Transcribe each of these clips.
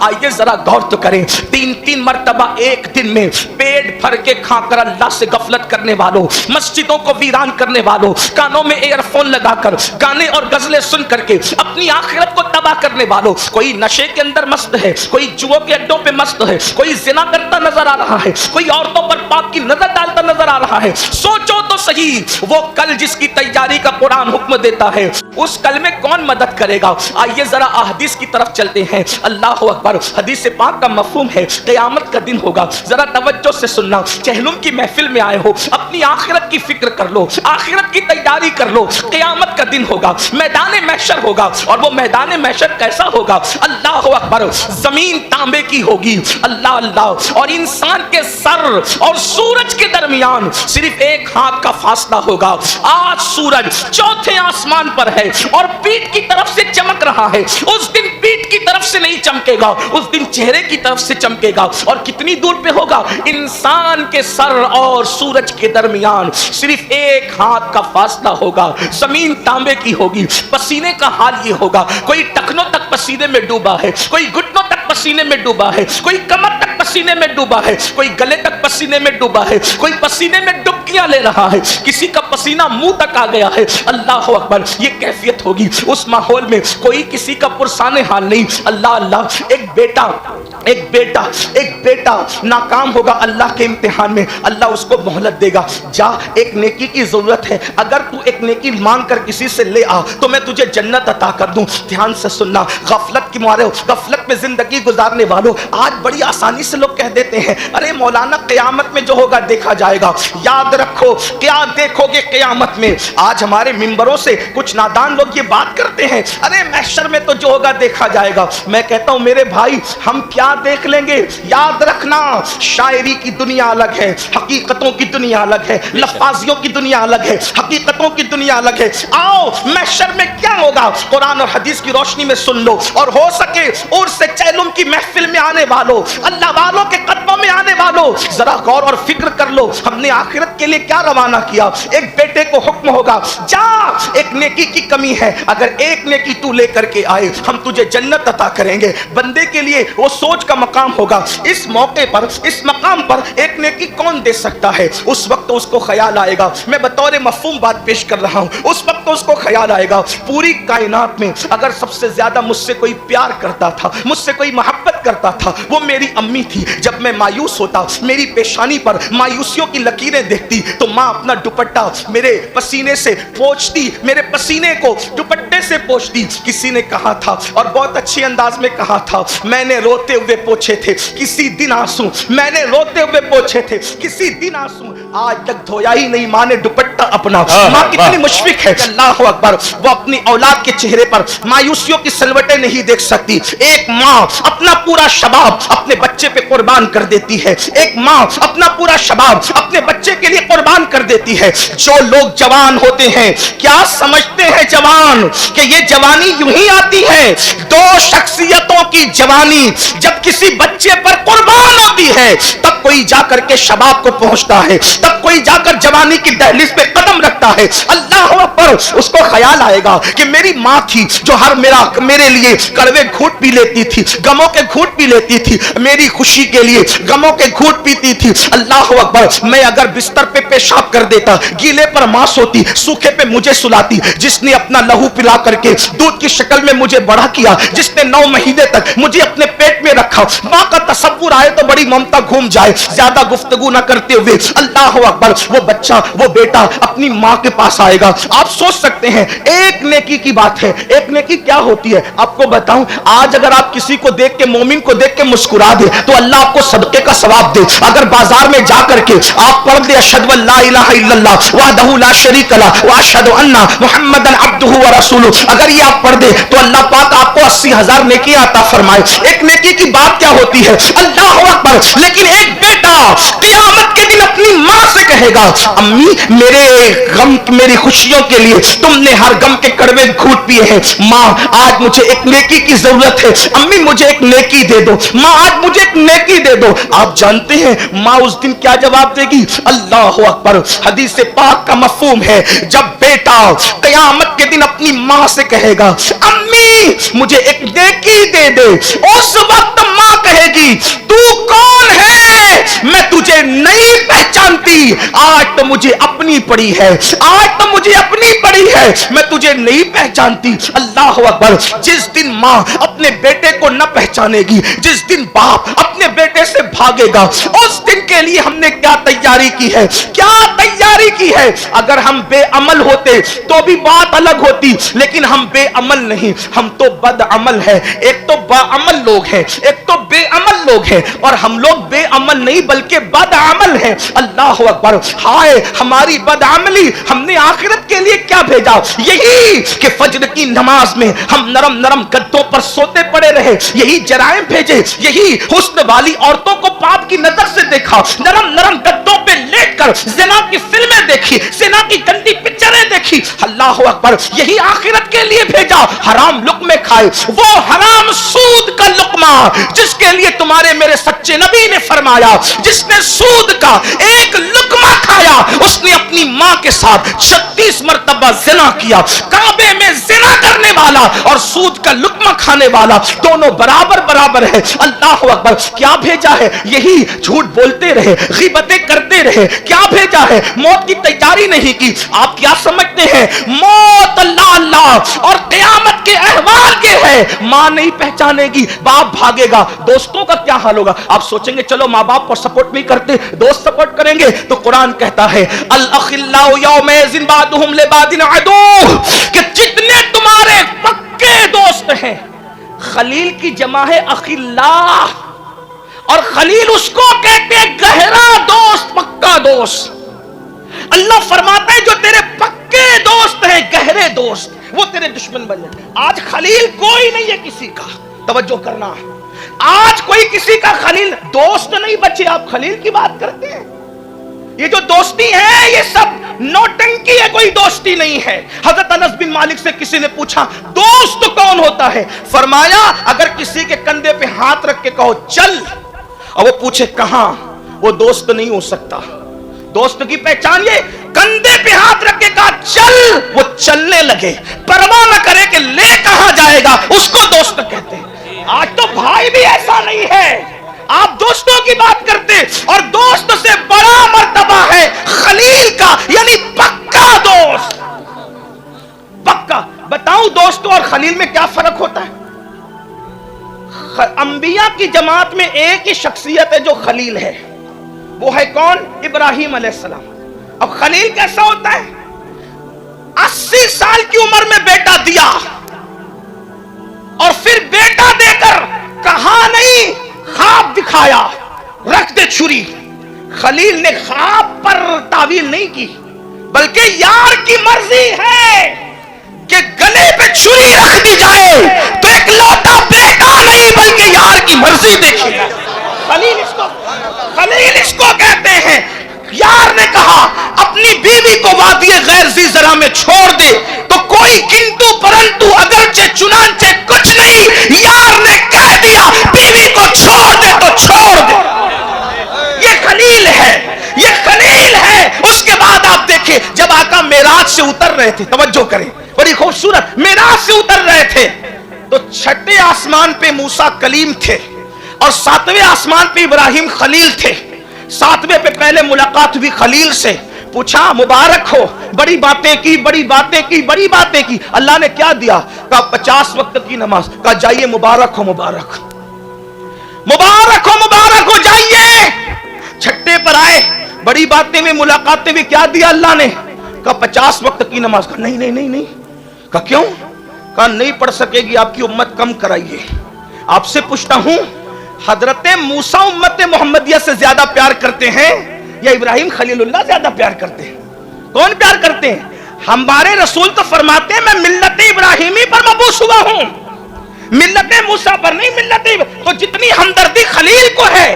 आइए जरा गौर तो करें, 3-3 मर्तबा एक दिन में पेट भर के खाकर अल्लाह से गफलत करने वालों, मस्जिदों को वीरान करने वालों, कानों में एयरफोन लगाकर गाने और गजलें सुन करके अपनी आखिरत को तबाह करने वालों, कोई नशे के अंदर मस्त है, कोई जुओं के अड्डों पे मस्त है, कोई जिना करता नजर आ रहा है, कोई औरतों पर पाक की नजर डालता नजर आ रहा है। सोचो तो सही, वो कल जिसकी तैयारी का कुरान हुक्म देता है, उस कल में कौन मदद करेगा? आइए जरा अहदीस की तरफ चलते हैं। अल्लाह अकबर। हदीस से पाक का मफहूम है क़यामत का दिन होगा। जरा तवज्जो से सुनना। चहलुम की महफिल में आए हो, अपनी आखिरत की फिक्र कर लो, आखिरत की तैयारी कर लो। क़यामत का दिन होगा, मैदान महशर होगा, और वो मैदान महशर कैसा होगा? अल्लाह अकबर। जमीन तांबे की होगी, अल्लाह अल्लाह, और इंसान के सर और सूरज के दरमियान सिर्फ एक हाथ का फासला होगा। आज सूरज चौथे आसमान पर है और पीठ की तरफ से चमक रहा है। उस दिन पीठ की तरफ से नहीं चमकेगा, उस दिन चेहरे की तरफ से चमकेगा। और कितनी दूर पे होगा? इंसान के सर और सूरज के दरमियान सिर्फ एक हाथ का फासला होगा। जमीन तांबे की होगी। पसीने का हाल ये होगा, कोई टखनों तक पसीने में डूबा है, कोई घुटनों तक पसीने में डूबा है, कोई कमर तक पसीने में डूबा है, कोई गले तक पसीने में डूबा है, कोई पसीने में डुबकियां ले रहा है, किसी का पसीना मुंह तक आ गया है। अल्लाह अकबर। ये कैफियत होगी। उस माहौल में कोई किसी का पुरसाने हाल नहीं। अल्लाह अल्लाह। एक बेटा नाकाम होगा अल्लाह के इम्तिहान में, अल्लाह उसको मोहलत देगा। जा, एक नेकी की जरूरत है, अगर तू एक नेकी मांग कर किसी से ले आ तो मैं तुझे जन्नत अता कर दूं। ध्यान से सुनना। गफलत की मारे, गफलत में जिंदगी गुजारने वालों, आज बड़ी आसानी से लोग कह देते हैं, अरे मौलाना क़यामत में जो होगा देखा जाएगा। याद रखो, क्या देखोगे क़यामत में? आज हमारे मिंबरों से कुछ नादान लोग ये बात करते हैं, अरे महशर में तो जो होगा देखा जाएगा। मैं कहता हूं मेरे भाई, हम क्या देख लेंगे? याद रखना, शायरी की दुनिया अलग है, हकीकतों की दुनिया अलग है, लफ्ज़ियों की दुनिया अलग है, हकीकतों की दुनिया अलग है। आओ, महशर में क्या होगा कुरान और हदीस की रोशनी में सुन लो। और हो सके उर्स से चैलुम की महफिल में आने वालों, अल्लाह वालों के कदमों में आने वालों, जरा गौर और फिक्र कर लो, हमने आखिरत के लिए क्या रवाना किया। एक बेटे को हुक्म होगा, जा, एक नेकी की कमी है, अगर एक नेकी तू लेकर के आए हम तुझे जन्नत अता करेंगे। बंदे के लिए वो सोच का मकाम होगा। इस मौके पर, इस मकाम पर एक नेकी कौन दे सकता है? उस वक्त उसको ख्याल आएगा, मैं बतौर मफहूम बात पेश कर रहा हूं, उस वक्त उसको ख्याल आएगा, पूरी कायनात में अगर सबसे ज्यादा मुझसे कोई प्यार करता था, मुझसे कोई मोहब्बत करता था, वो मेरी अम्मी थी। जब मैं मायूस होता, मेरी पेशानी पर मायूसियों की लकीरें देखती, तो माँ अपना दुपट्टा मेरे पसीने से पोंछती, मेरे पसीने को दुपट्टे से पोंछती। किसी ने कहा था, और बहुत अच्छे अंदाज में कहा था, मैंने रोते हुए पोंछे थे किसी दिन आंसू, मैंने रोते हुए पोंछे थे किसी दिन आंसू, आज तक धोया ही नहीं माँ ने दुपट्टा अपना। माँ कितनी मुशफिक है। अल्लाह अकबर। वो अपनी औलाद के चेहरे पर मायूसियों की सलवटें नहीं देख सकती। एक माँ अपना पूरा शबाब अपने बच्चे पे कुर्बान कर देती है। एक माँ अपना पूरा शबाब अपने बच्चे के लिए कुर्बान कर देती है। जो लोग जवान होते हैं, क्या समझते हैं जवान कि ये जवानी यूं ही आती है? दो शख्सियतों की जवानी जब किसी बच्चे पर कुर्बान होती है, तब कोई जाकर के शबाब को पहुंचता है, तब कोई जाकर जवानी की दहलीज पे कदम रखता है। अल्लाह अकबर। उसको ख्याल आएगा कि मेरी माँ थी जो हर मेरे लिए कड़वे घूंट पी लेती थी, गमों के घूंट पी लेती थी, मेरी खुशी के लिए गमों के घूंट पीती थी। अल्लाह अकबर। मैं अगर बिस्तर पे पेशाब कर देता, गीले पर मां सोती, सूखे पे मुझे सुलाती, जिसने अपना लहू पिला करके दूध की शक्ल में मुझे बड़ा किया, जिसने 9 महीने तक मुझे अपने पेट में रखा, मां का तसव्वुर आए तो बड़ी ममता घूम जाए। ज्यादा गुफ्तगू ना करते हुए अल्लाह अकबर, वो बच्चा, वो बेटा अपनी मां के पास आएगा। आप सोच सकते हैं, एक नेकी की बात है। एक नेकी क्या होती है आपको बताऊं? आज अगर आप किसी को देख के, मोमिन को देख के मुस्कुरा दे तो अल्लाह आपको सदके का सवाब दे। अगर बाजार में जा करके आप पढ़ दे अशहदु अल्ला इलाहा इल्लल्लाह वहदहु ला शरीका लहु व अशहदु अन्ना मुहम्मदन अब्दुहु व रसूलुहु, अगर ये आप पढ़ दे तो अल्लाह पाक आपको 80,000 नेकी अता फरमाए। एक नेकी की बात क्या होती है? अल्लाह अकबर। लेकिन एक बेटा क़यामत के दिन अपनी मां से कहेगा, अम्मी मेरे गम, मेरी खुशियों के लिए तुमने हर गम के कड़वे घूंट पिए हैं, मां आज मुझे एक नेकी की जरूरत है, अम्मी मुझे एक नेकी दे दो, मां आज मुझे एक नेकी दे दो। आप जानते हैं मां उस दिन क्या जवाब देगी? अल्लाह अकबर। हदीस पाक का मफहूम है, जब बेटा क़यामत के दिन अपनी मां से कहेगा, अम्मी मुझे एक नेकी दे दे, उस वक्त पहचानती, आज तो मुझे अपनी पड़ी है, आज तो मुझे अपनी पड़ी है, मैं तुझे नहीं पहचानती। अल्लाह अकबर। जिस दिन माँ अपने बेटे को न पहचानेगी, जिस दिन बाप अपने बेटे से भागेगा, उस दिन के लिए हमने क्या तैयारी की है, क्या तैयारी की है। अगर हम बेअमल होते तो भी बात अलग होती, लेकिन हम बेअमल नहीं, हम तो बदअमल है। एक तो बाअमल लोग हैं, एक तो बेअमल लोग हैं, और हम लोग बेअमल नहीं बल्कि बदअमल हैं। अल्लाह अकबर। हाय हमारी बदअमली, हमने आखिरत के लिए क्या भेजा, यही कि फज्र की नमाज में हम नरम नरम गद्दों पर सोते पड़े रहे, यही जराइम भेजे, यही हुस्न वाली औरतों को पाप की नजर से देखा, नरम नरम गद्दों पे लेटकर ज़िना की फिल्में देखी, ज़िना की गंदी पिक्चरें देखी। अल्लाह अकबर। यही आखिरत के लिए भेजा, हराम लुक़मे खाए, वो हराम सूद का लुक़मा जिसके लिए तुम्हारे मेरे सच्चे नबी ने फरमाया, जिसने सूद का एक लुक़मा खाया उसने अपनी माँ के साथ 36 मरतबा ज़िना किया। काबे में ज़िना करने वाला और सूद का लुक़मा खाने वाला दोनों बराबर बराबर है। अल्लाह अकबर। क्या भेजा है, यही झूठ बोलते रहे, ग़ीबतें करते रहे। क्या भेजा है, मौत की तैयारी नहीं की। आप क्या समझते हैं, मौत अल्लाह अल्लाह और क़यामत के अहवाल के है। माँ नहीं पहचानेगी, बाप भागेगा, दोस्तों का क्या हाल होगा। आप सोचेंगे चलो माँ बाप को सपोर्ट नहीं करते, दोस्त सपोर्ट करेंगे, तो कुरान कहता है अल अखिल्लाउ यौमइज़िन बादुहुम लिबादिन अदू, कि जितने तुम्हारे पक्के दोस्त हैं, खलील की जमा है अखिल्ला, और खलील उसको कहते हैं गहरा दोस्त, पक्का दोस्त। अल्लाह फरमाता है जो तेरे पक्के दोस्त हैं, गहरे दोस्त, वो तेरे दुश्मन बन जाए। आज खलील कोई नहीं है किसी का, तवज्जो करना, आज कोई किसी का खलील दोस्त नहीं बचे। आप खलील की बात करते हैं, ये जो दोस्ती है ये सब नौटंकी है, कोई दोस्ती नहीं है। हजरत अनस बिन मालिक से किसी ने पूछा दोस्त कौन होता है, फरमाया अगर किसी के कंधे पे हाथ रख के कहो चल, और वो पूछे कहां, वो दोस्त नहीं हो सकता। दोस्त की पहचान ये, कंधे पे हाथ रख के कहा चल, वो चलने लगे, परवाह न करे कि ले कहां जाएगा, उसको दोस्त कहते हैं। आज तो भाई भी ऐसा नहीं है, आप दोस्तों की बात करते, और दोस्त से बड़ा मर्तबा है खलील का, यानी पक्का दोस्त। पक्का। बताऊं दोस्तों और खलील में क्या फर्क होता है। अंबिया की जमात में एक ही शख्सियत है जो खलील है, वो है कौन, इब्राहिम अलैहिस्सलाम। अब खलील कैसा होता है, 80 साल की उम्र में बेटा दिया, और फिर बेटा देकर कहा नहीं, ख्वाब दिखाया, रख दे छुरी। खलील ने ख्वाब पर तावील नहीं की, बल्कि यार की मर्जी है कि गले पे छुरी रख दी जाए तो एक लौटा बेटा नहीं बल्कि यार की मर्जी देखी। खलील इसको कहते हैं। यार ने कहा अपनी बीवी को वादी गैर ज़ी ज़रा में छोड़ दे, तो कोई किंतु परंतु अगरचे चुनांचे कुछ नहीं, यार ने कह दिया बीवी को छोड़ दे तो छोड़ दे। ये खलील है, ये खलील है। उसके बाद आप देखें जब आका मेराज से उतर रहे थे, तवज्जो करें, बड़ी खूबसूरत, मेराज से उतर रहे थे तो छठे आसमान पे मूसा कलीम थे और 7वें आसमान पे इब्राहिम खलील थे। 7वें पे पहले मुलाकात हुई खलील से, पूछा मुबारक हो, बड़ी बातें की, बड़ी बातें की, बड़ी बातें की। अल्लाह ने क्या दिया, कहा 50 वक्त की नमाज, कहा जाइए मुबारक हो, मुबारक मुबारक हो, मुबारक हो, जाइए। छठे पर आए, बड़ी बातें में मुलाकातें भी, क्या दिया अल्लाह ने, कहा 50 वक्त की नमाज। कहा नहीं नहीं नहीं नहीं। कहा क्यों, कहा नहीं पढ़ सकेगी आपकी उम्मत, कम कराइए। आपसे पूछता हूं, हजरत मूसा उम्मत मोहम्मदिया से ज्यादा प्यार करते हैं या इब्राहिम खलीलुल्लाह ज्यादा प्यार करते हैं? कौन प्यार करते हैं? हमारे रसूल तो फरमाते हैं मैं मिल्लत इब्राहिमी पर मबूस हुआ हूं, मिल्लत मूसा पर नहीं, मिल्लत। तो जितनी हमदर्दी खलील को है,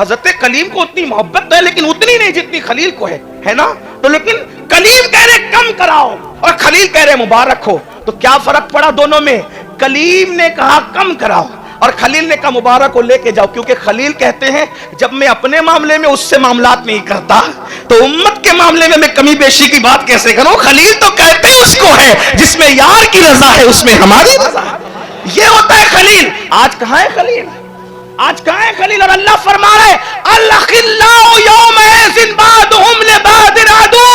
हजरत कलीम को उतनी मोहब्बत है, लेकिन उतनी नहीं जितनी खलील को है ना। तो लेकिन कलीम कह रहे कम कराओ और खलील कह रहे मुबारक हो, तो क्या फर्क पड़ा दोनों में? कलीम ने कहा कम कराओ और खलील ने कहा मुबारक को लेके जाओ, क्योंकि खलील कहते हैं जब मैं अपने मामले में उससे मामलात नहीं करता तो उम्मत के मामले में मैं कमी बेशी की बात कैसे करूं। खलील तो कहते हैं उसको है जिसमें यार की रजा है, उसमें हमारी रजा है। ये होता है खलील। आज कहां है खलील? आज कहां है खलील? और अल्लाह फरमा रहा है अल-अखिल्लाउ यौमइज़िन بعضهم لبعض عدو،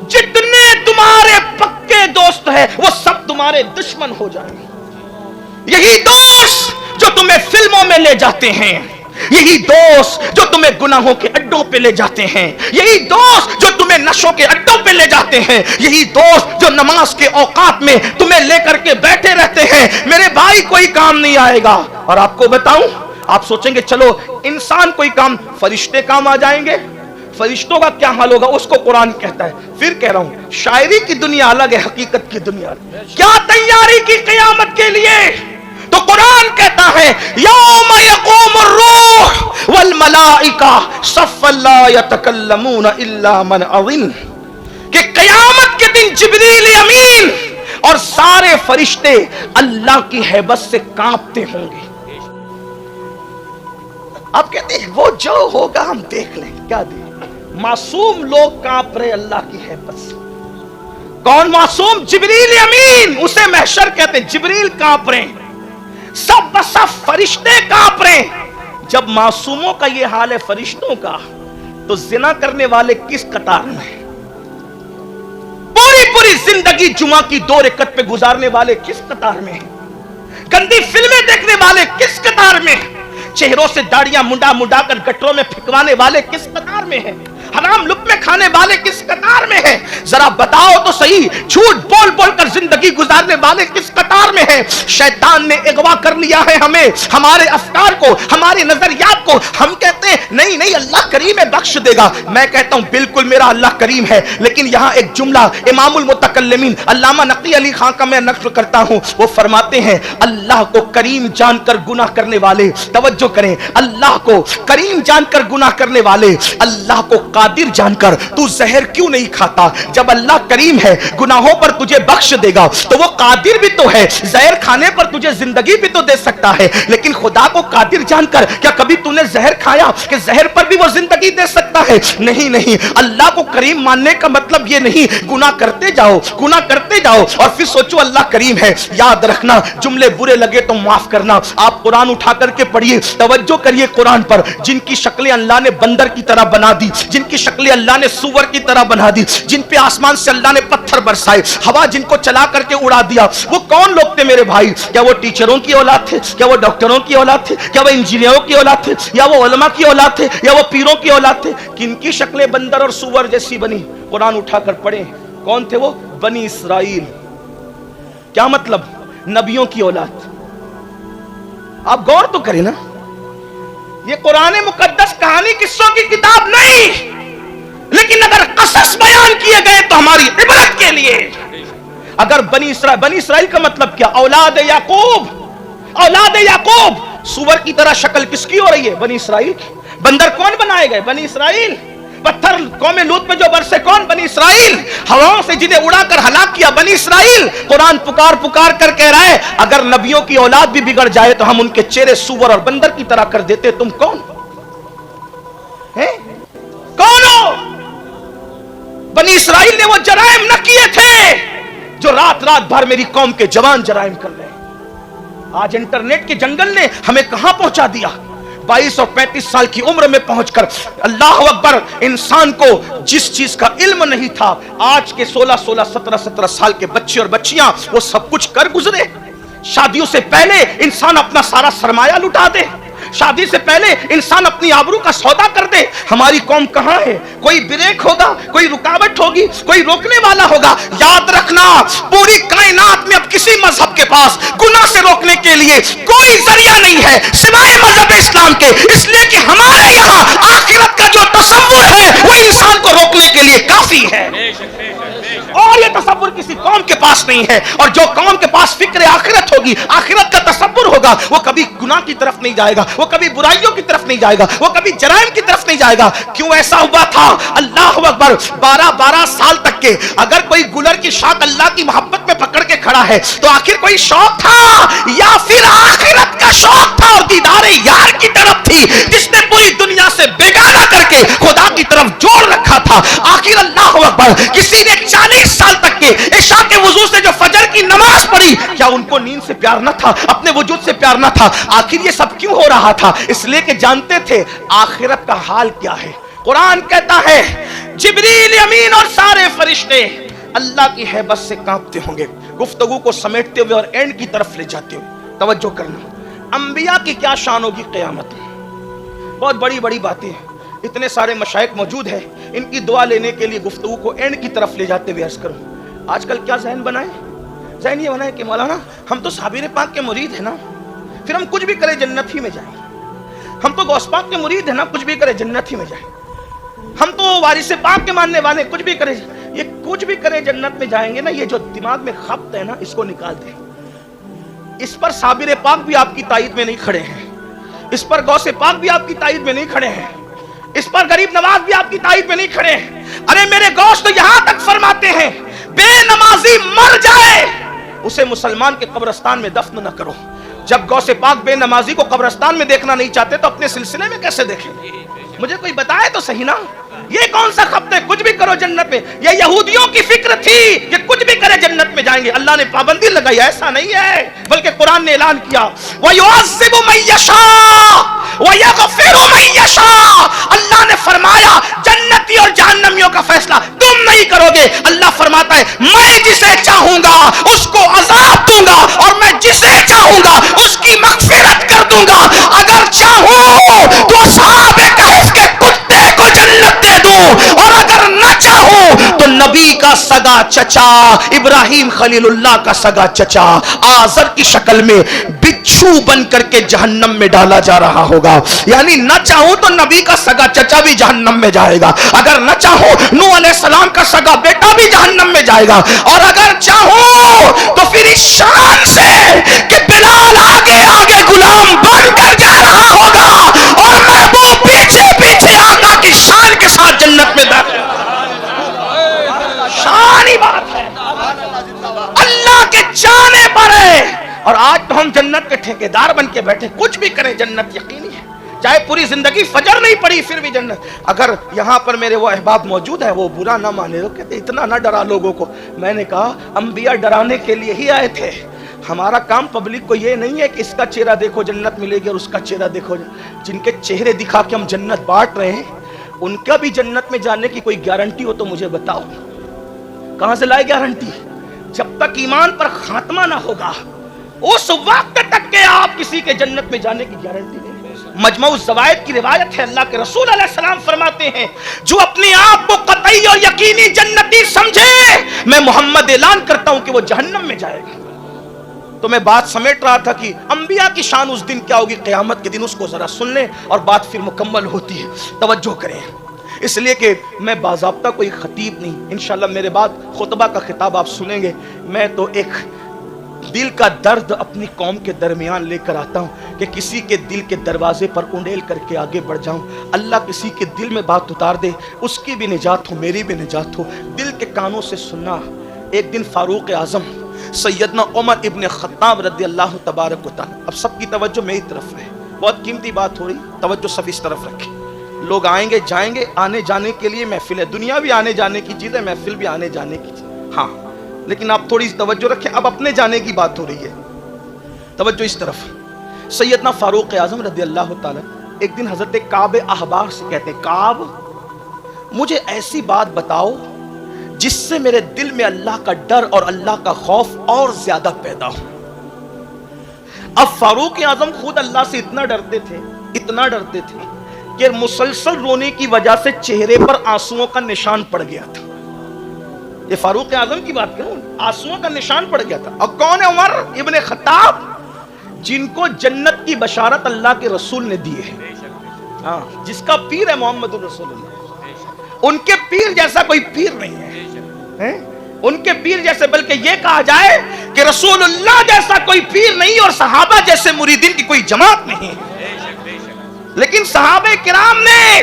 جتنے تمہارے پکے دوست ہیں وہ سب تمہارے دشمن ہو جائیں گے. یہی دوست جو تمہیں فلموں میں لے جاتے ہیں، یہی دوست جو تمہیں گناہوں کے اڈوں پہ لے جاتے ہیں، یہی دوست جو تمہیں نشوں کے اڈوں پہ لے جاتے ہیں، یہی دوست جو نماز کے اوقات میں تمہیں لے کر کے بیٹھے رہتے ہیں، میرے بھائی کوئی کام نہیں آئے گا. اور آپ کو بتاؤں، آپ سوچیں گے چلو انسان کوئی کام، فرشتے کام آ جائیں گے، فرشتوں کا کیا حال ہوگا؟ اس کو قرآن کہتا ہے. پھر کہہ رہا ہوں، شاعری کی دنیا الگ ہے، حقیقت کی دنیا الگ. کیا تیاری کی قیامت کے لیے؟ تو قرآن کہتا ہے یوم یقوم الروح والملائکہ صفا لا یتکلمون الا من اذن، کہ قیامت کے دن جبریل امین اور سارے فرشتے اللہ کی ہیبت سے کانپتے ہوں گے. آپ کہتے ہیں وہ جو ہوگا ہم دیکھ لیں. کیا دیکھ؟ معصوم لوگ کانپ رہے اللہ کی ہیبت سے. کون معصوم؟ جبریل امین، اسے محشر کہتے ہیں. جبریل کانپ رہے ہیں، سب بسب فرشتے کانپ رہے ہیں. جب معصوموں کا یہ حال ہے فرشتوں کا، تو زنا کرنے والے کس قطار میں؟ پوری زندگی جمعہ کی 2 رکعت پہ گزارنے والے کس قطار میں؟ گندی فلمیں دیکھنے والے کس قطار میں؟ چہروں سے داڑیاں منڈا کر گٹروں میں پھکوانے والے کس قطار میں ہیں؟ حرام لقمے کھانے والے کس قطار میں ہیں؟ ذرا بتاؤ تو صحیح، جھوٹ بول کر زندگی گزارنے والے کس قطار میں ہیں؟ شیطان نے اغوا کر لیا ہے ہمیں، ہمارے افکار کو، ہمارے نظریات کو. ہم کہتے ہیں نہیں اللہ کریم ہے، بخش دے گا. میں کہتا ہوں بالکل میرا اللہ کریم ہے، لیکن یہاں ایک جملہ امام المتکلمین علامہ نقی علی خان کا میں نقل کرتا ہوں. وہ فرماتے ہیں اللہ کو کریم جان کر گناہ کرنے والے، توجہ کریں، اللہ کو کریم جان کر گناہ کرنے والے اللہ کو قادر جان کر تو زہر کیوں نہیں کھاتا؟ جب اللہ کریم ہے، گناہوں پر تجھے بخش دے گا، تو وہ قادر بھی تو ہے، زہر کھانے پر تجھے زندگی بھی تو دے سکتا ہے. لیکن خدا کو قادر جان کر کیا کبھی تو نے زہر کھایا کہ زہر پر بھی وہ زندگی دے سکتا ہے؟ نہیں. اللہ کو کریم ماننے کا مطلب یہ نہیں گناہ کرتے جاؤ اور پھر سوچو اللہ کریم ہے. یاد رکھنا، جملے برے لگے تو معاف کرنا. آپ قرآن اٹھا کر کے پڑھیے، توجہ کریے قرآن پر. جن کی شکلیں اللہ نے بندر کی طرح بنا دی، جن کی شکلیں اللہ نے سور کی طرح بنا دی، جن پہ آسمان سے اللہ نے پتھر برسائے، ہوا جن کو چلا کر کے اڑا دیا، وہ کون لوگ تھے میرے بھائی؟ کیا وہ ٹیچروں کی اولاد تھے؟ کیا وہ ڈاکٹروں کی اولاد تھے؟ کیا وہ انجینئروں کی اولاد تھے؟ یا وہ علماء کی اولاد تھے؟ یا وہ پیروں کی اولاد تھے؟ کن کی شکلیں بندر اور سور جیسی بنی؟ قرآن اٹھا کر پڑھیں. کون تھے وہ؟ بنی اسرائیل. کیا مطلب؟ نبیوں کی اولاد. آپ غور تو کریں نا، یہ قرآن مقدس کہانی قصوں کی کتاب نہیں، لیکن اگر قصص بیان کیے گئے تو ہماری عبرت کے لیے. اگر بنی اسرائیل کا مطلب کیا؟ اولاد یعقوب. سور کی طرح شکل کس کی ہو رہی ہے؟ بنی اسرائیل. بندر کون بنائے گئے؟ بنی اسرائیل. پتھر قوم لوط میں جو برسے کون؟ بنی اسرائیل. ہواؤں سے جنہیں اڑا کر ہلاک کیا بنی اسرائیل. قرآن پکار کر کہہ رہا ہے اگر نبیوں کی اولاد بھی بگڑ جائے تو ہم ان کے چہرے سور اور بندر کی طرح کر دیتے. تم کون ہو؟ بنی اسرائیل نے وہ جرائم نہ کیے تھے جو رات بھر میری قوم کے جوان جرائم کر رہے ہیں. آج انٹرنیٹ کے جنگل نے ہمیں کہاں پہنچا دیا؟ 22 اور 35 سال کی عمر میں پہنچ کر اللہ اکبر، انسان کو جس چیز کا علم نہیں تھا آج کے 16 17 سال کے بچے اور بچیاں وہ سب کچھ کر گزرے. شادیوں سے پہلے انسان اپنا سارا سرمایہ لٹا دے، شادی سے پہلے انسان اپنی آبرو کا سودا کر دے. ہماری قوم کہاں ہے؟ کوئی بریک ہوگا، کوئی رکاوٹ ہوگی، کوئی روکنے والا ہوگا. یاد رکھنا پوری کائنات میں اب کسی مذہب کے پاس گناہ سے روکنے کے لیے کوئی ذریعہ نہیں ہے سوائے مذہب اسلام کے. اس لیے کہ ہمارے یہاں آخرت کا جو تصور ہے وہ انسان کو روکنے کے لیے کافی ہے، اور یہ تصور کسی قوم کے پاس نہیں ہے. اور جو قوم کے پاس فکر آخرت ہوگی، آخرت کا تصور ہوگا، وہ کبھی گناہ کی طرف نہیں جائے گا، وہ کبھی برائیوں کی طرف نہیں جائے گا، وہ کبھی جرائم کی طرف نہیں جائے گا. کیوں ایسا ہوا تھا؟ اللہ اکبر، 12 سال تک کے اگر کوئی گلر کی شاخ اللہ کی محبت میں پکڑ کے کھڑا ہے تو آخر کوئی شوق تھا یا پھر آخرت کا شوق تھا اور دیدار یار کی طرف تھی جس نے پوری دنیا سے بیگانہ کر کے خدا کی طرف جوڑ رکھا تھا. آخر اللہ اکبر، کسی نے 40 سال تک کے عشاء کے وضو سے جو فجر کی نماز پڑھی، کیا ان کو نیند سے پیار نہ تھا؟ اپنے وجود سے پیار نہ تھا؟ آخر یہ سب کیوں ہو رہا تھا؟ اس لیے کہ جانتے تھے آخرت کا حال کیا ہے. قرآن کہتا ہے جبریل امین اور سارے فرشتے اللہ کی ہیبت سے کانپتے ہوں گے، گفتگو کو سمیٹتے ہوئے اور اینڈ کی طرف لے جاتے ہوئے۔ توجہ کرنا، انبیاء کی کیا شان ہوگی قیامت میں، بہت بڑی بڑی باتیں ہیں، اتنے سارے مشائخ موجود ہیں، ان کی دعا لینے کے لیے گفتگو کو اینڈ کی طرف لے جاتے ہوئے عرض کروں، آج کل کیا ذہن بنائے؟ ذہن یہ بنائے کہ مولانا ہم تو صابر پاک کے مرید ہیں نا، پھر ہم کچھ بھی کرے جنت ہی میں جائیں، ہم تو غوث پاک کے مرید ہیں نا، کچھ بھی کرے جنت ہی میں جائیں، ہم تو وارث پاک کے ماننے والے، کچھ بھی کرے، یہ کچھ بھی کرے جنت میں جائیں گے نا، یہ جو دماغ میں خبط ہے نا، اس کو نکال دیں۔ اس پر صابر پاک بھی آپ کی تائید میں نہیں کھڑے ہیں، اس پر غوث پاک بھی آپ کی تائید میں نہیں کھڑے ہیں، اس پر غریب نواز بھی آپ کی تائید میں نہیں کھڑے ہیں۔ ارے میرے غوث تو یہاں تک فرماتے ہیں بے نمازی مر جائے اسے مسلمان کے قبرستان میں دفن نہ کرو۔ جب غوث پاک بے نمازی کو قبرستان میں دیکھنا نہیں چاہتے تو اپنے سلسلے میں کیسے دیکھیں؟ مجھے کوئی بتائے تو صحیح نا، یہ کون سا خط ہے کچھ بھی کرو جنت میں؟ یہ یہودیوں کی فکر تھی کہ کچھ بھی کرے جنت میں جائیں گے، اللہ نے پابندی لگائی، ایسا نہیں ہے، بلکہ قرآن نے اعلان کیا وَيُعَذِّبُ مَن يَشَاءُ وَيَغْفِرُ مَن يَشَاءُ۔ اللہ نے فرمایا جنتی اور جہنمیوں کا فیصلہ تم نہیں کرو گے، اللہ فرماتا ہے میں جسے چاہوں گا اس کو عذاب دوں گا اور میں جسے چاہوں گا اس کی مغفرت کر دوں گا۔ اگر چاہوں تو اصحاب کہف کے کتے کو جنت دے دوں، اور اگر نہ چاہوں تو نبی کا سگا چچا ابراہیم خلیل اللہ کا سگا چچا آزر کی شکل میں بچھو بن کر کے جہنم میں ڈالا جا رہا ہوگا۔ یعنی نہ چاہوں تو نبی کا سگا چچا بھی جہنم میں جائے گا، اگر نہ چاہوں نوح علیہ السلام کا سگا بیٹا بھی جہنم میں جائے گا، اور اگر چاہوں تو پھر اس شان سے کہ بلال آگے آگے غلام بن کر جا رہا ہوگا اور محبوب پیچھے پیچھے آقا کی شان کے ساتھ جنت میں داخل۔ شان ہی بات ہے، اللہ کے جانے پر ہے۔ اور آج تو ہم جنت کے ٹھیکیدار بن کے بیٹھے، کچھ بھی کریں جنت یقینی ہے، چاہے پوری زندگی فجر نہیں پڑی پھر بھی جنت۔ اگر یہاں پر میرے وہ احباب موجود ہیں وہ برا نہ مانے، وہ کہتے اتنا نہ ڈرا لوگوں کو، میں نے کہا انبیاء ڈرانے کے لیے ہی آئے تھے، ہمارا کام پبلک کو یہ نہیں ہے کہ اس کا چہرہ دیکھو جنت ملے گی اور اس کا چہرہ دیکھو، جن کے چہرے دکھا کے ہم جنت بانٹ رہے ہیں ان کا بھی جنت میں جانے کی کوئی گارنٹی ہو تو مجھے بتاؤ، کہاں سے لائے گارنٹی؟ جب تک ایمان پر خاتمہ نہ ہوگا اس وقت تک کہ آپ کسی کے جنت میں جانے کی گارنٹی نہیں۔ مجموع الزوائد کی روایت ہے، اللہ کے رسول علیہ السلام فرماتے ہیں جو اپنے آپ کو قطعی اور یقینی جنتی سمجھے میں محمد اعلان کرتا ہوں کہ وہ جہنم میں جائے گا۔ تو میں بات سمیٹ رہا تھا کہ انبیاء کی شان اس دن کیا ہوگی قیامت کے دن، اس کو ذرا سن لیں اور بات پھر مکمل ہوتی ہے، توجہ کریں، اس لیے کہ میں باضابطہ کوئی خطیب نہیں، انشاءاللہ میرے بعد خطبہ کا خطاب آپ سنیں گے، میں تو ایک دل کا درد اپنی قوم کے درمیان لے کر آتا ہوں کہ کسی کے دل کے دروازے پر انڈیل کر کے آگے بڑھ جاؤں، اللہ کسی کے دل میں بات اتار دے، اس کی بھی نجات ہو میری بھی نجات ہو، دل کے کانوں سے سننا۔ ایک دن فاروق اعظم سیدنا عمر ابن خطاب رضی اللہ تبارک و تعالی، اب سب کی توجہ میری طرف ہے، بہت قیمتی بات ہو رہی، توجہ سب اس طرف رکھیں، لوگ آئیں گے جائیں گے، آنے جانے کے لیے محفل ہے، دنیا بھی آنے جانے کی چیز ہے، محفل بھی آنے جانے کی چیز، ہاں لیکن آپ تھوڑی توجہ رکھیں، اب اپنے جانے کی بات ہو رہی ہے، توجہ اس طرف۔ سیدنا فاروق اعظم رضی اللہ تعالی ایک دن حضرت کعب احبار سے کہتے ہیں کعب مجھے ایسی بات بتاؤ جس سے میرے دل میں اللہ کا ڈر اور اللہ کا خوف اور زیادہ پیدا ہو۔ اب فاروق اعظم خود اللہ سے اتنا ڈرتے تھے کہ مسلسل رونے کی وجہ سے چہرے پر آنسوؤں کا نشان پڑ گیا تھا۔ یہ فاروق اعظم کی بات کروں، آنسوؤں کا نشان پڑ گیا تھا۔ اور کون ہے عمر ابن خطاب؟ جن کو جنت کی بشارت اللہ کے رسول نے دی ہے، ہاں جس کا پیر ہے محمد رسول اللہ، ان کے پیر جیسا کوئی پیر نہیں ہے، ان کے پیر جیسے، بلکہ یہ کہا جائے کہ رسول اللہ جیسا کوئی پیر نہیں اور صحابہ جیسے مریدین کی کوئی جماعت نہیں ہے۔ لیکن صحابہ کرام نے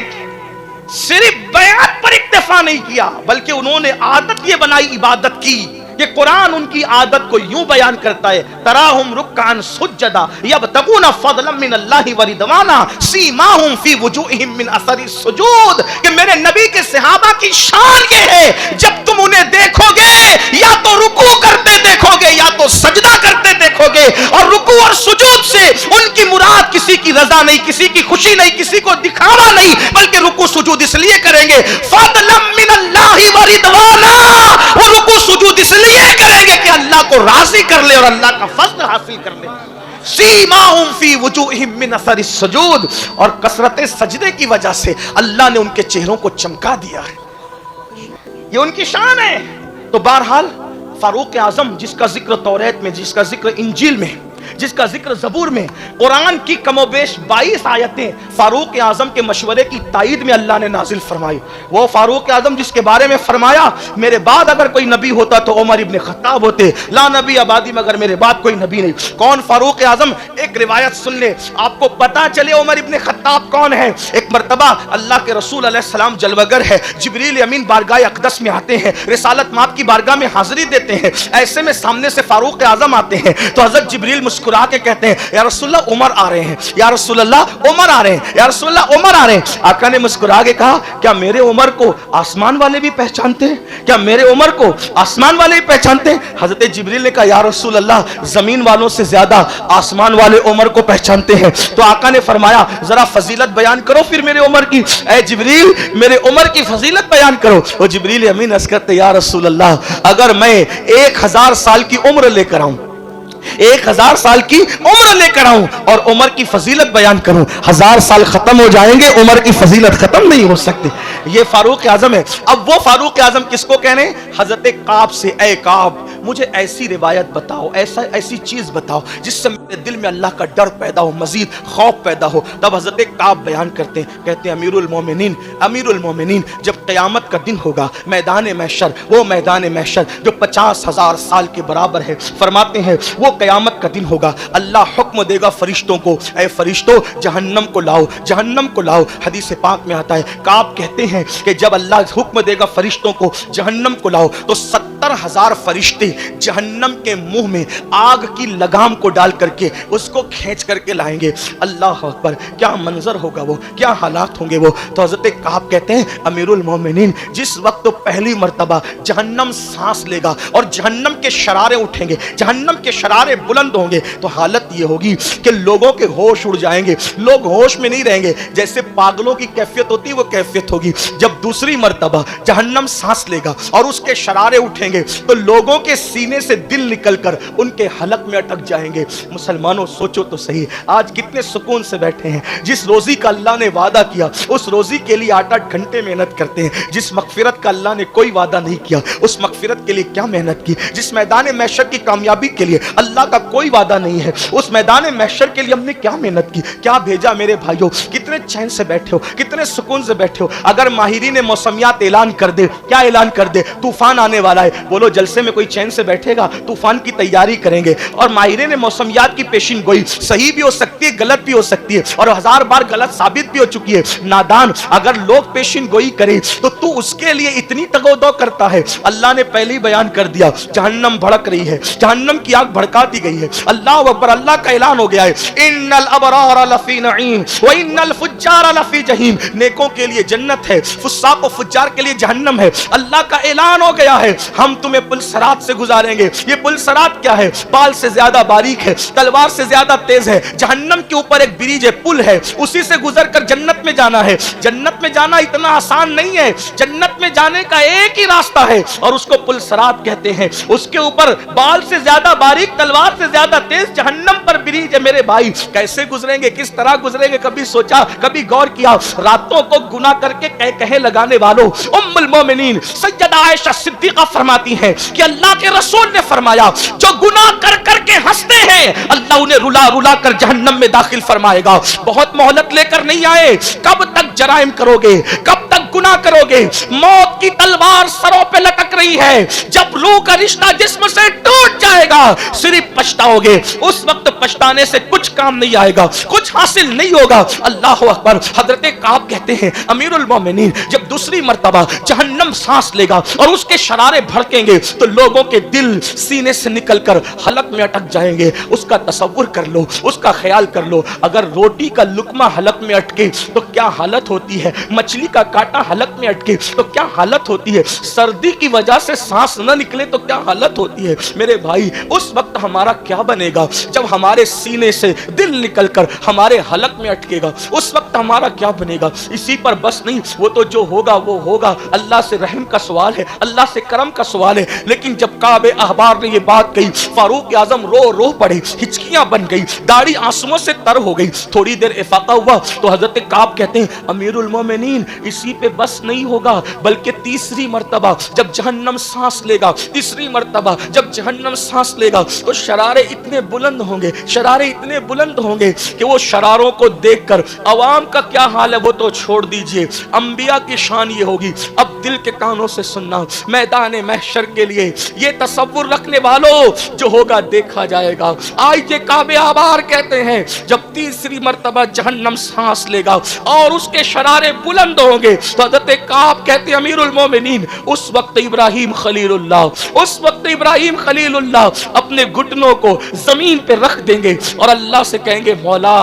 صرف بیعت پر اکتفا نہیں کیا، بلکہ انہوں نے عادت یہ بنائی عبادت کی کہ قرآن ان کی عادت کو یوں بیان کرتا ہے تراہم رکعن سجدا یبتغون فضلا من اللہ ورضوانا سیماہم فی وجوہہم من اثر السجود، کہ میرے نبی کے صحابہ کی شان یہ ہے جب تم انہیں دیکھو گے یا تو رکوع کرتے دیکھو گے یا تو سجدہ کرتے دیکھو گے، اور رکوع اور سجود سے ان کی مراد کسی کی رضا نہیں، کسی کی خوشی نہیں، کسی کو دکھاوا نہیں، بلکہ رکوع سجود اس لیے کریں گے فضلا من اللہ ورضوانا، وہ رکوع سجود اس لیے کریں گے کہ اللہ کو راضی کر لے اور اللہ کا فضل حاصل کر لے۔ سیماہم فی وجوہہم من اثر السجود، اور کثرت سجدے کی وجہ سے اللہ نے ان کے چہروں کو چمکا دیا ہے، یہ ان کی شان ہے۔ تو بہرحال فاروق اعظم جس کا ذکر توریت میں، جس کا ذکر انجیل میں، جس کا ذکر زبور میں، قرآن کی کم و بیش 22 آیتیں فاروق اعظم کے مشورے کی تائید میں اللہ نے نازل فرمائی۔ وہ فاروق اعظم جس کے بارے میں فرمایا میرے بعد اگر کوئی نبی ہوتا تو عمر ابن خطاب ہوتے، لا نبی آبادی مگر میرے بعد کوئی نبی نہیں۔ کون فاروق اعظم؟ ایک روایت سن لے آپ کو پتا چلے عمر ابن خطاب کون ہے۔ ایک مرتبہ اللہ کے رسول علیہ السلام جلوگر ہے، جبریل امین بارگاہ اقدس میں آتے ہیں، رسالت مآب کی بارگاہ میں حاضری دیتے ہیں، ایسے میں سامنے سے فاروق اعظم آتے ہیں تو حضرت جبریل مسکرا کے کہتے ہیں یا رسول اللہ عمر آ رہے ہیں، یا رسول اللہ عمر آ رہے ہیں، یا رسول اللہ عمر آ رہے ہیں۔ آقا نے مسکرا کے کہا کیا میرے عمر کو آسمان والے بھی پہچانتے ہیں؟ کیا میرے عمر کو آسمان والے بھی پہچانتے ہیں؟ حضرت جبریل نے کہا یا رسول اللہ زمین والوں سے زیادہ آسمان والے عمر کو پہچانتے ہیں۔ تو آقا نے فرمایا ذرا فضیلت بیان کرو پھر میرے عمر کی، اے جبریل میرے عمر کی فضیلت بیان کرو۔ وہ جبریل امین عرض کرتے یا رسول اللہ اگر میں 1000 سال کی عمر لے کر آؤں، 1000 سال کی عمر لے کر آؤں اور عمر کی فضیلت بیان کروں، 1000 سال ختم ہو جائیں گے، عمر کی فضیلت ختم نہیں ہو سکتی۔ یہ فاروق اعظم ہے۔ اب وہ فاروق اعظم کس کو کہنے؟ حضرت کعب سے، اے کعب مجھے ایسی روایت بتاؤ، ایسی چیز بتاؤ جس سے میرے دل میں اللہ کا ڈر پیدا ہو، مزید خوف پیدا ہو۔ تب حضرت کعب بیان کرتے ہیں، کہتے ہیں امیر المومنین جب قیامت کا دن ہوگا، میدان محشر، وہ میدان محشر جو 50,000 سال کے برابر ہے، فرماتے ہیں وہ قیامت کا دن ہوگا، اللہ حکم دے گا فرشتوں کو، اے فرشتوں جہنم کو لاؤ، جہنم کو لاؤ۔ حدیث پاک میں آتا ہے کعب کہتے ہیں کہ جب اللہ حکم دے گا فرشتوں کو جہنم کو لاؤ تو 70,000 فرشتے جہنم کے منہ میں آگ کی لگام کو ڈال کر کے اس کو کھینچ کر کے لائیں گے۔ اللہ اکبر، کیا منظر ہوگا وہ، کیا حالات ہوں گے وہ۔ تو حضرت کعب کہتے ہیں امیر المومنین جس وقت پہلی مرتبہ جہنم سانس لے گا اور جہنم کے شرارے اٹھیں گے، جہنم کے شرارے بلند ہوں گے تو حالت یہ ہوگی کہ لوگوں کے ہوش اڑ جائیں گے، لوگ ہوش میں نہیں رہیں گے، جیسے پاگلوں کی کیفیت ہوتی ہے وہ کیفیت ہوگی۔ جب دوسری مرتبہ جہنم سانس لے گا اور اس کے شرارے اٹھیں گے تو لوگوں کے سینے سے دل نکل کر ان کے حلق میں اٹک جائیں گے۔ مسلمانوں سوچو تو صحیح، آج کتنے سکون سے بیٹھے ہیں، جس روزی کا اللہ نے وعدہ کیا اس روزی کے لیے 8-8 گھنٹے محنت کرتے ہیں، جس مغفرت کا اللہ نے کوئی وعدہ نہیں کیا اس مغفرت کے لیے کیا محنت کی، جس میدان محشر کی کامیابی کے لیے اللہ کا کوئی وعدہ نہیں ہے اس میدان محشر کے لیے ہم نے کیا محنت کی، کیا بھیجا میرے بھائیوں، کتنے چین سے بیٹھے ہو، کتنے سکون سے بیٹھے ہو۔ اگر ماہرین موسمیات اعلان کر دے، کیا اعلان کر دے، طوفان آنے والا ہے، بولو جلسے میں کوئی چین سے بیٹھے گا؟ طوفان کی تیاری کریں گے، اور ماہرین موسمیات کی پیشن گوئی صحیح بھی ہو سکتی ہے غلط بھی ہو سکتی ہے اور 1000 بار غلط ثابت بھی ہو چکی ہے۔ نادان اگر لوگ پیشن گوئی کریں تو اس کے لیے اتنی تگودو کرتا ہے۔ اللہ نے پہلے ہی بیان کر دیا جہنم بھڑک رہی ہے، جہنم کی آگ بھڑکا دی گئی ہے۔ اللہ اکبر، اللہ کا اعلان ہو گیا ہے ان الابرار لفی نعیم وان الفجار لفی جہیم، نیکوں کے لیے جنت ہے، فساق و فجار کے لیے جہنم ہے۔ اللہ کا اعلان ہو گیا ہے ہم تمہیں پل صراط سے گزاریں گے۔ یہ پل صراط کیا ہے؟ بال سے زیادہ باریک ہے، تلوار سے زیادہ تیز ہے، جہنم کے اوپر ایک بریج ہے، پل ہے، اسی سے گزر کر جنت میں جانا ہے۔ جنت میں جانا اتنا آسان نہیں ہے، جنت میں جانے کا ایک ہی راستہ ہے اور اس کو پل صراط کہتے ہیں۔ اس کے اوپر بال سے زیادہ باریک، تلوار سے زیادہ تیز جہنم پر بریج ہے۔ میرے بھائی کیسے گزریں گے، کس طرح گزریں گے؟ کبھی سوچا، کبھی غور کیا؟ راتوں کو گناہ کر کے کہے لگانے والوں ام المومنین سیدہ عائشہ صدیقہ فرماتی ہیں کہ اللہ کے رسول نے فرمایا جو گناہ کر کر کے ہنستے ہیں اللہ انہیں رلا رلا کر جہنم میں داخل فرمائے گا۔ بہت مہلت لے کر نہیں آئے، کب تک جرائم کرو گے، کب تک گناہ کرو گے؟ موت کی تلوار سروں پہ لٹک رہی ہے، جب روح کا رشتہ جسم سے ٹوٹ جائے گا صرف پچھتاؤ گے، اس وقت پچھتانے سے کچھ کام نہیں آئے گا، کچھ حاصل نہیں ہوگا۔ اللہ اکبر۔ حضرت کعب کہتے ہیں امیر المومنین جب दूसरी मर्तबा जहन्नम सांस लेगा और उसके शरारे भड़केंगे तो लोगों के दिल सीने से निकलकर हलक में अटक जाएंगे। उसका तसव्वुर कर लो, उसका ख्याल कर लो, अगर रोटी का लुकमा हलक में अटके तो क्या हालत होती है, मछली का कांटा हलक में अटके तो क्या हालत होती है, सर्दी की वजह से सांस न निकले तो क्या हालत होती है। मेरे भाई, उस वक्त हमारा क्या बनेगा जब हमारे सीने से दिल निकलकर हमारे हलक में अटकेगा, उस वक्त हमारा क्या बनेगा। इसी पर बस नहीं, वो तो जो होगा वो होगा, अल्लाह से रहम का सवाल है, अल्लाह से करम का सवाल है। लेकिन जब काबे अहबार ने ये बात कही, फारूक आजम रो रो पड़े, हिचकियां बन गई, दाढ़ी आंसुओं से तर हो गई। थोड़ी देर इफाका हुआ तो हजरत काब कहते हैं, अमीरुल मोमिनीन, इसी पे बस नहीं होगा, बल्कि तीसरी मर्तबा जब जहन्नम सांस लेगा, तीसरी मर्तबा जब जहन्नम सांस लेगा तो शरारे इतने बुलंद होंगे, शरारे इतने बुलंद होंगे कि वो शरारों को देखकर अवाम का क्या हाल है वो तो छोड़ दीजिए, अंबिया की शान ये होगी। अब दिल के कानों से सुनना, मैदान महशर के लिए ये तसव्वुर रखने वालों, जो होगा देखा जाएगा। आज ये काबे आबार कहते हैं, जब तीसरी मर्तबा जहन्नम सांस लेगा और उसके शरारे बुलंद होंगे तो हज़रत काब कहते हैं, अमीरुल मोमिनीन, उस वक्त इब्राहिम खलीलुल्लाह, उस वक्त इब्राहिम खलीलुल्लाह अपने घुटनों को जमीन पे रख देंगे और अल्लाह से कहेंगे, मौला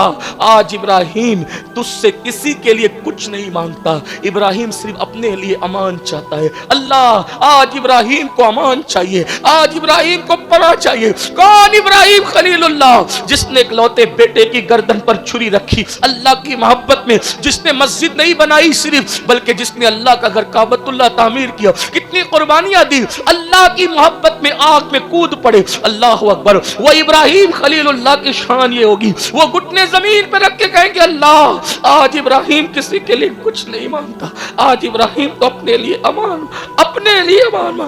आज इब्राहिम तुझसे किसी के लिए कुछ नहीं मांगता, इब्राहिम सिर्फ अपने लिए अमान चाहता है। अल्लाह आज इब्राहिम को अमान चाहिए, आज इब्राहिम को पनाह चाहिए। कौन इब्राहिम खलीलुल्लाह, जिसने इकलौते बेटे की गर्दन पर छुरी रखी अल्लाह की मोहब्बत में, जिसने मस्जिद नहीं बनाई सिर्फ, बल्कि जिसने अल्लाह का घर काबतुल्लाह तामीर किया, कितनी कुर्बानियां दी, अल्लाह की मोहब्बत में आग में कूद पड़े। अल्लाह अकबर। वो इब्राहिम खलीलुल्लाह की शान ये होगी, वो घुटने जमीन पर रख के कहेंगे, अल्लाह आज इब्राहिम किसी के लिए कुछ नहीं मांगता, आज इब्राहिम तो अपने लिए अमान, अपने लिए अमान।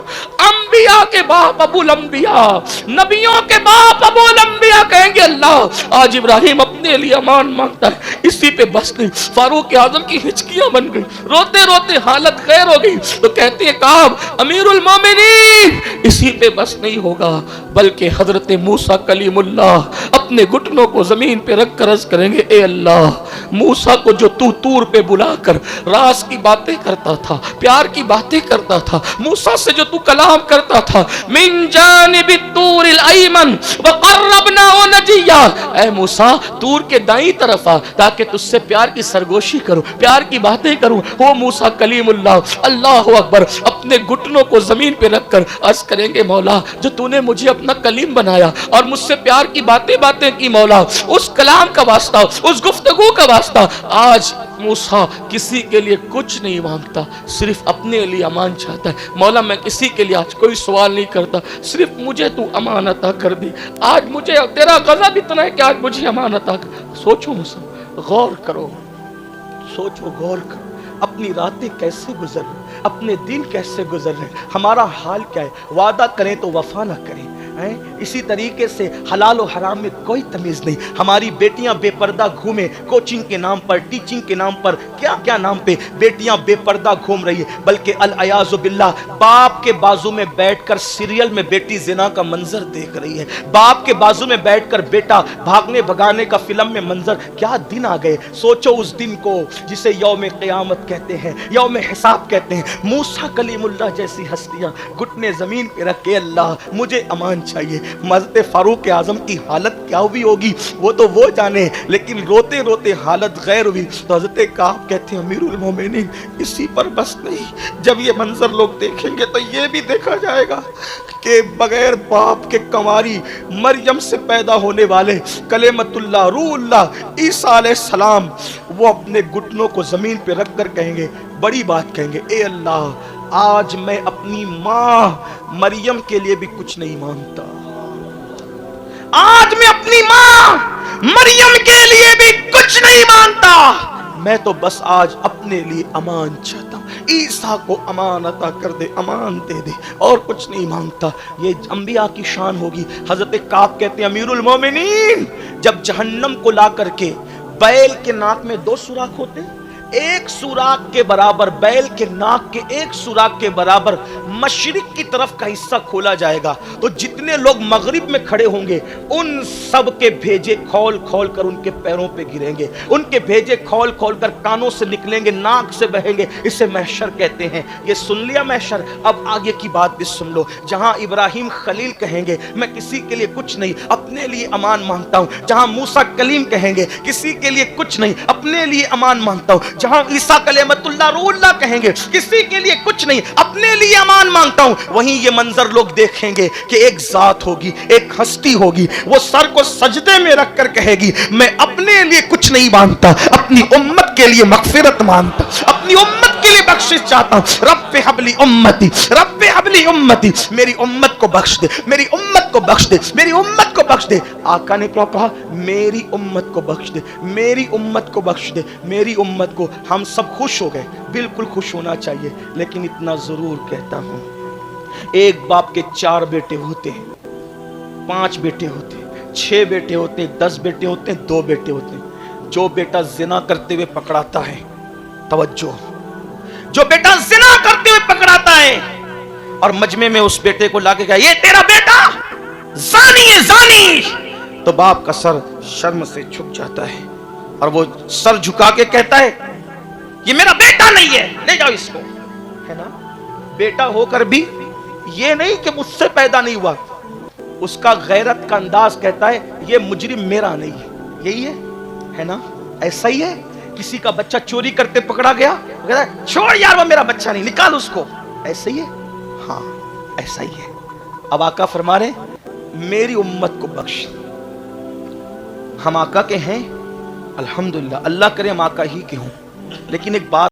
अंबिया के बाप अबुल अंबिया, नबियों के बाप अबुल अंबिया कहेंगे, अल्लाह आज इब्राहिम अपने लिए अमान मांगता है। इसी पे बस नहीं, फारूक आजम की हिचकियां बन गई, रोते रोते हालत खैर हो गई तो कहते हैं, काब अमीरुल मोमिनीन, इसी पे बस नहीं होगा, बल्कि हजरत मूसा कलीमुल्लाह अपने घुटनों को जमीन पे रख कर अर्ज करेंगे, ए अल्लाह, मूसा को जो तू तूर पे बुलाकर राज की बातें करता था, प्यार की बातें करता था, मूसा से जो तू कलाम करता था, मिन जानिबि तूरिल अयमन व क़र्रबनाहु नजिया, ए मूसा तूर के दाईं तरफ आ ताकि तुझसे प्यार की सरगोशी करूं, प्यार की बातें करूं। वो मूसा कलीमुल्लाह अल्लाह अकबर अपने घुटनों को जमीन पे रखकर अर्ज करेंगे, मौला जो तूने मुझे अपना कलीम बनाया और मुझसे प्यार की बातें की मौला, उस कलाम का वास्ता, उस गुफ्तगू का वास्ता, आज मूसा किसी के लिए कुछ नहीं मांगता, सिर्फ अपने लिए अमान चाहता है। मौला मैं किसी के लिए आज कोई सवाल नहीं करता, सिर्फ मुझे तू अमान अता कर दी। आज मुझे तेरा गज़ब इतना है कि आज मुझे अमान अता कर। सोचो मुझसे, गौर करो, सोचो गौर करो, अपनी रातें कैसे गुजर रही, अपने दिन कैसे गुजर रहे, हमारा हाल क्या है। वादा करें तो वफा ना करें, इसी तरीके से हलाल और हराम में कोई तमीज़ नहीं। हमारी बेटियां बेपर्दा घूमे, कोचिंग के नाम पर, टीचिंग के नाम पर, क्या क्या नाम पे बेटियां बेपर्दा घूम रही है। बल्कि अल-अयाज़ु बिल्लाह, बाप के बाजू में बैठकर सीरियल में बेटी जिना का मंजर देख रही है, बाप के बाजू में बैठकर बेटा भागने भगाने का फिल्म में मंजर। क्या दिन आ गए। सोचो उस दिन को जिसे यौम क़यामत कहते हैं, यौम हिसाब कहते हैं। मूसा कलीमुल्लाह जैसी हस्तियां घुटने जमीन पे रख के, अल्लाह मुझे अमान चाहिए। हज़रत फारूक आजम की हालत क्या हुई होगी वो तो वो जाने, लेकिन रोते रोते हालत गैर हुई तो हज़रत काब कहते हैं, अमीरुल मोमिनीन, इसी पर बस नहीं, जब ये मंजर लोग देखेंगे तो ये भी देखा जाएगा कि बगैर बाप के कंवारी मरियम से पैदा होने वाले कलेमतुल्लाह रूहुल्लाह ईसा अलैहिस्सलाम, वो अपने घुटनों को जमीन पे रख कर कहेंगे, बड़ी बात कहेंगे, ए अल्लाह आज मैं अपनी माँ मरियम के लिए भी कुछ नहीं मांगता, आज मैं अपनी माँ मरियम के लिए भी कुछ नहीं मांगता, मैं तो बस आज अपने लिए अमान चाहता हूँ, ईसा को अमान अता कर दे, अमान दे दे, और कुछ नहीं मांगता। ये अंबिया की शान होगी। हजरत काब कहते हैं, अमीरुल मोमिनीन, जब जहन्नम को ला करके बैल के नाक में 2 सुराख होते, एक सुराख के बराबर, बैल के नाक के एक सुराख के बराबर मशरिक की तरफ का हिस्सा खोला जाएगा, तो जितने लोग मगरिब में खड़े होंगे उन सब के भेजे खोल खोल कर उनके पैरों पे गिरेंगे, उनके भेजे खोल खोल कर कानों से निकलेंगे, नाक से बहेंगे। इसे महशर कहते हैं। ये सुन लिया महशर, अब आगे की बात भी सुन लो। जहां इब्राहिम खलील कहेंगे मैं किसी के लिए कुछ नहीं, अपने लिए अमान मांगता हूं। जहां मूसा कलीम कहेंगे किसी के लिए कुछ नहीं, अपने लिए अमान मांगता हूं। जहां ईसा कलेमतुल्लाह रूहुल्लाह कहेंगे किसी के लिए कुछ नहीं, अपने लिए अमान मांगता हूं, वहीं ये मंजर लोग देखेंगे कि एक जात होगी, एक हस्ती होगी, वो सर को सजदे में रख कर कहेगी मैं अपने लिए कुछ नहीं मांगता, अपनी उम्मत के लिए मगफिरत मांगता, अपनी उम्मत के लिए बख्शिश चाहता हूं। रब्बे हबली उम्मती, रब्बे हबली उम्मती, मेरी उम्मत को बख्श दे, मेरी उम्मत को बख्श दे, मेरी उम्मत को बख्श दे। आका ने क्या कहा? मेरी उम्मत को बख्श दे, मेरी उम्मत को बख्श दे, मेरी उम्मत को। हम सब खुश हो गए, बिल्कुल खुश होना चाहिए, लेकिन इतना जरूर कहता हूं, एक बाप के 4 बेटे होते हैं, 5 बेटे होते हैं, 6 बेटे होते हैं, 10 बेटे होते हैं, 2 बेटे होते हैं। जो बेटा जिना करते हुए पकड़ाता है, तवज्जो, जो बेटा जिना करते हुए पकड़ाता है और मजमे में उस बेटे को लाके कहा ये तेरा बेटा जानी है, जानी, तो बाप का सर शर्म से झुक जाता है और वो सर झुका के कहता है ये मेरा बेटा नहीं है, ले जाओ इसको, है ना। बेटा होकर भी ये नहीं कि मुझसे पैदा नहीं हुआ, उसका गैरत का अंदाज कहता है ये मुजरिम मेरा नहीं है, यही है ना। ऐसा ही है, किसी का बच्चा चोरी करते पकड़ा गया, कहता है छोड़ यार वो मेरा बच्चा नहीं, निकाल उसको, ऐसा ही है। हाँ ऐसा ही है। अब आका फरमा रहे मेरी उम्मत को बख्श। हम आका के हैं, अल्हम्दुलिल्लाह, अल्लाह करे हम आका ही के हों, लेकिन एक बात